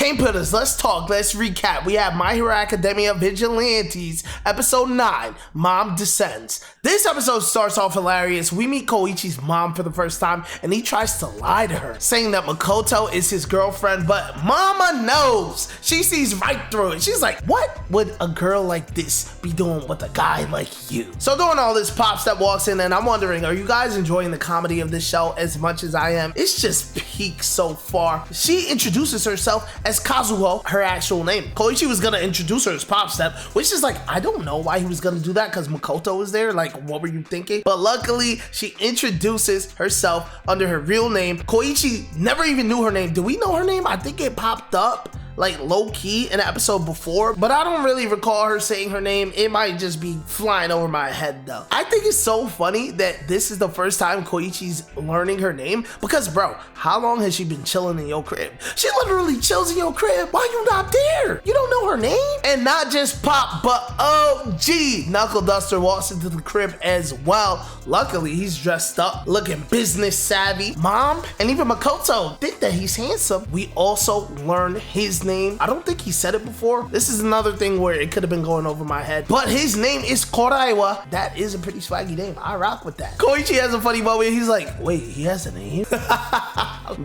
Pain Putters, let's talk, let's recap. We have My Hero Academia Vigilantes, episode 9, Mom Descends. This episode starts off hilarious. We meet Koichi's mom for the first time, and he tries to lie to her, saying that Makoto is his girlfriend, but Mama knows. She sees right through it. She's like, what would a girl like this be doing with a guy like you? So doing all this, Pop Step walks in, and I'm wondering, are you guys enjoying the comedy of this show as much as I am? It's just peak so far. She introduces herself as Kazuho, her actual name. Koichi was gonna introduce her as Pop Step, which is like, I don't know why he was gonna do that because Makoto was there. Like, what were you thinking? But luckily, she introduces herself under her real name. Koichi never even knew her name. Do we know her name? I think it popped up like low-key in an episode before, but I don't really recall her saying her name. It might just be flying over my head though. I think it's so funny that this is the first time Koichi's learning her name, because bro, how long has she been chilling in your crib? She literally chills in your crib. Why you not there? You don't know her name? And not just Pop, but OG Knuckle Duster walks into the crib as well. Luckily, he's dressed up, looking business savvy. Mom and even Makoto think that he's handsome. We also learn his name. I don't think he said it before. This is another thing where it could have been going over my head, but his name is Koraiwa. That is a pretty swaggy name. I rock with that. Koichi has a funny moment. He's like, wait, he has a name?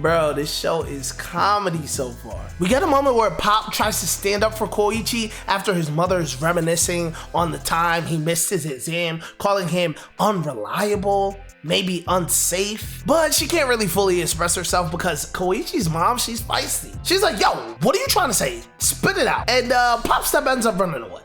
Bro, this show is comedy so far. We get a moment where Pop tries to stand up for Koichi after his mother is reminiscing on the time he missed his exam, calling him unreliable, maybe unsafe, but she can't really fully express herself because Koichi's mom, she's feisty. She's like, yo, what are you trying to say? Spit it out. And Pop Step ends up running away.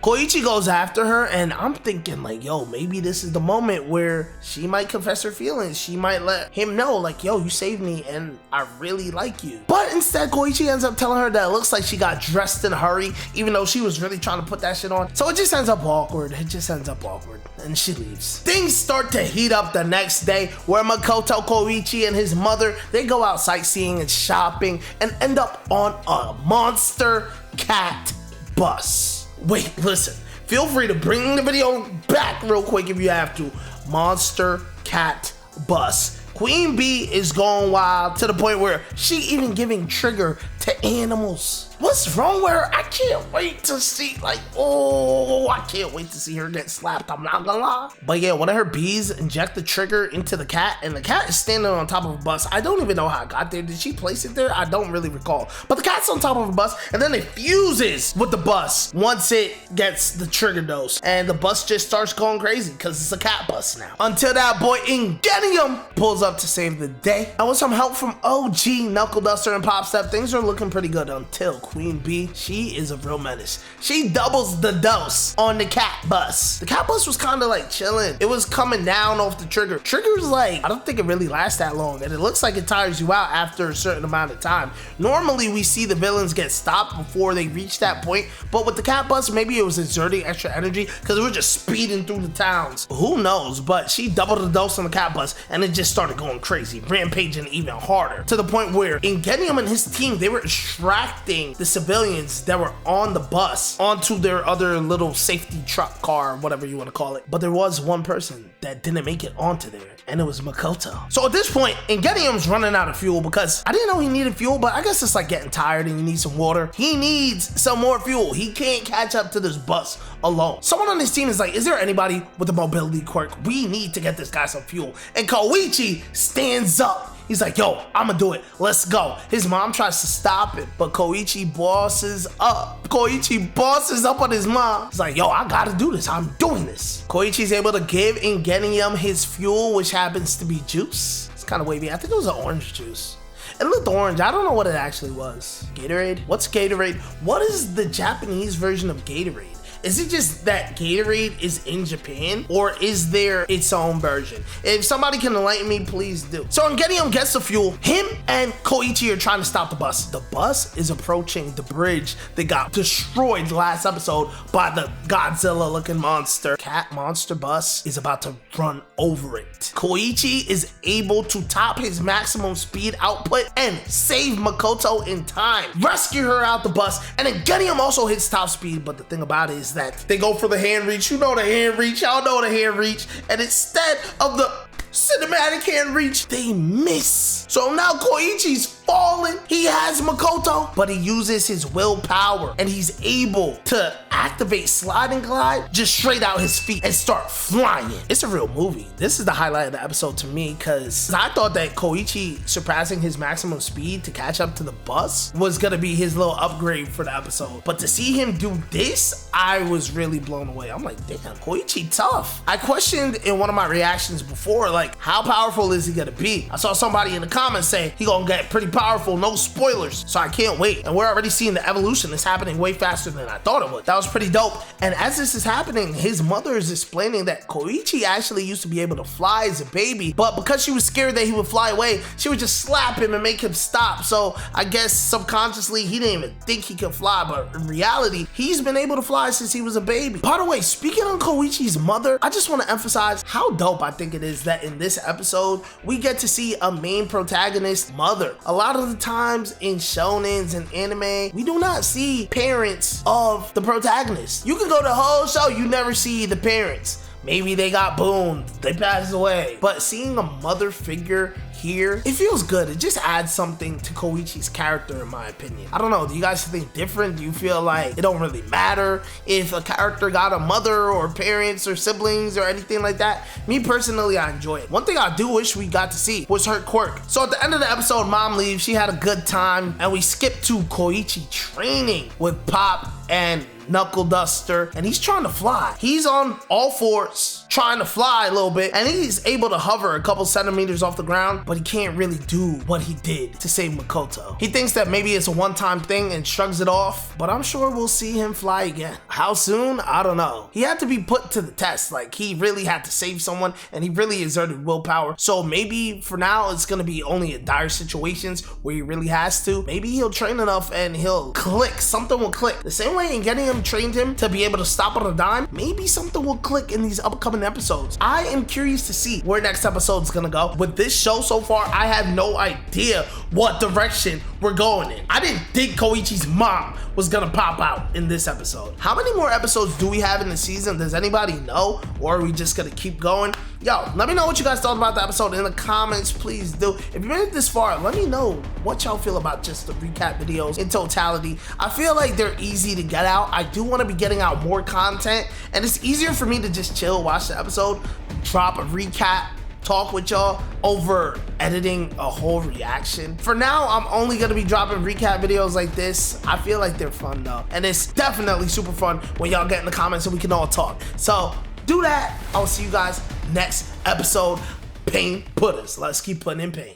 Koichi goes after her, and I'm thinking like, yo, maybe this is the moment where she might confess her feelings. She might let him know like, yo, you saved me and I really like you. But instead, Koichi ends up telling her that it looks like she got dressed in a hurry, even though she was really trying to put that shit on. So it just ends up awkward. And she leaves. Things start to heat up the next day where Makoto, Koichi, and his mother, they go out sightseeing and shopping and end up on a monster cat bus. Wait, listen, feel free to bring the video back real quick if you have to. Monster cat bus. Queen Bee is going wild to the point where she even giving trigger to animals. What's wrong with her? I can't wait to see, like, oh, I can't wait to see her get slapped, I'm not gonna lie. But yeah, one of her bees inject the trigger into the cat, and the cat is standing on top of a bus. I don't even know how it got there. Did she place it there? I don't really recall. But the cat's on top of a bus, and then it fuses with the bus once it gets the trigger dose. And the bus just starts going crazy because it's a cat bus now. Until that boy Ingenium pulls up to save the day. And with some help from OG Knuckle Duster and Pop Step, things are looking pretty good until Queen Bee, she is a real menace. She doubles the dose on the cat bus. The cat bus was kind of like chilling. It was coming down off the trigger. Trigger's like, I don't think it really lasts that long, and it looks like it tires you out after a certain amount of time. Normally, we see the villains get stopped before they reach that point, but with the cat bus, maybe it was exerting extra energy because it was just speeding through the towns. Who knows, but she doubled the dose on the cat bus, and it just started going crazy, rampaging even harder, to the point where Ingenium and his team, they were extracting the civilians that were on the bus onto their other little safety truck car, whatever you want to call it. But there was one person that didn't make it onto there, and it was Makoto. So at this point, Ingenium's running out of fuel because I didn't know he needed fuel, but I guess it's like getting tired and you need some water. He needs some more fuel. He can't catch up to this bus alone. Someone on his team is like, is there anybody with a mobility quirk? We need to get this guy some fuel. And Koichi stands up. He's like, yo, I'ma do it. Let's go. His mom tries to stop it, but Koichi bosses up. Koichi bosses up on his mom. He's like, yo, I gotta do this. I'm doing this. Koichi's able to give Ingenium his fuel, which happens to be juice. It's kind of wavy. I think it was an orange juice. It looked orange. I don't know what it actually was. Gatorade? What's Gatorade? What is the Japanese version of Gatorade? Is it just that Gatorade is in Japan, or is there its own version? If somebody can enlighten me, please do. So Ingenium gets the fuel. Him and Koichi are trying to stop the bus. The bus is approaching the bridge that got destroyed last episode by the Godzilla-looking monster. Cat monster bus is about to run over it. Koichi is able to top his maximum speed output and save Makoto in time, rescue her out the bus, and Ingenium also hits top speed, but the thing about it is that they go for the hand reach. You know the hand reach. Y'all know the hand reach. And instead of the cinematic hand reach, they miss. So now Koichi's falling. He has Makoto, but he uses his willpower and he's able to activate slide and glide just straight out his feet and start flying. It's a real movie. This is the highlight of the episode to me because I thought that Koichi surpassing his maximum speed to catch up to the bus was gonna be his little upgrade for the episode. But to see him do this, I was really blown away. I'm like, damn, Koichi tough. I questioned in one of my reactions before, like, how powerful is he gonna be? I saw somebody in the comments say he gonna get pretty powerful, no spoilers. So I can't wait. And we're already seeing the evolution. It's happening way faster than I thought it would. That was pretty dope. And as this is happening, his mother is explaining that Koichi actually used to be able to fly as a baby, but because she was scared that he would fly away, she would just slap him and make him stop. So I guess subconsciously he didn't even think he could fly, but in reality, he's been able to fly since he was a baby. By the way, speaking on Koichi's mother, I just want to emphasize how dope I think it is that in this episode, we get to see a main protagonist mother. A lot of the times in shonens and anime, we do not see parents of the protagonist. You can go the whole show, you never see the parents. Maybe they got boomed, they passed away. But seeing a mother figure here, it feels good. It just adds something to Koichi's character, in my opinion. I don't know, do you guys think different? Do you feel like it don't really matter if a character got a mother or parents or siblings or anything like that? Me personally, I enjoy it. One thing I do wish we got to see was her quirk. So at the end of the episode, mom leaves, she had a good time, and we skip to Koichi training with Pop and Knuckle Duster, and he's trying to fly. He's on all fours trying to fly a little bit, and he's able to hover a couple centimeters off the ground, but he can't really do what he did to save Makoto. He thinks that maybe it's a one-time thing and shrugs it off, but I'm sure we'll see him fly again. How soon? I don't know. He had to be put to the test. Like, he really had to save someone, and he really exerted willpower. So maybe for now it's gonna be only in dire situations where he really has to. Maybe he'll train enough and he'll click. Something will click. The same way in getting him trained him to be able to stop on a dime, maybe something will click in these upcoming episodes. I am curious to see where next episode's gonna go. With this show so far, I have no idea what direction we're going in. I didn't think Koichi's mom was gonna pop out in this episode. How many more episodes do we have in the season? Does anybody know? Or are we just gonna keep going? Yo, let me know what you guys thought about the episode in the comments, please do. If you made it this far, let me know what y'all feel about just the recap videos in totality. I feel like they're easy to get out. I do want to be getting out more content, and it's easier for me to just chill, watch the episode, drop a recap, talk with y'all over editing a whole reaction. For now, I'm only gonna be dropping recap videos like this. I feel like they're fun though, and it's definitely super fun when y'all get in the comments and we can all talk. So do that. I'll see you guys next episode. Pain putters. Let's keep putting in pain.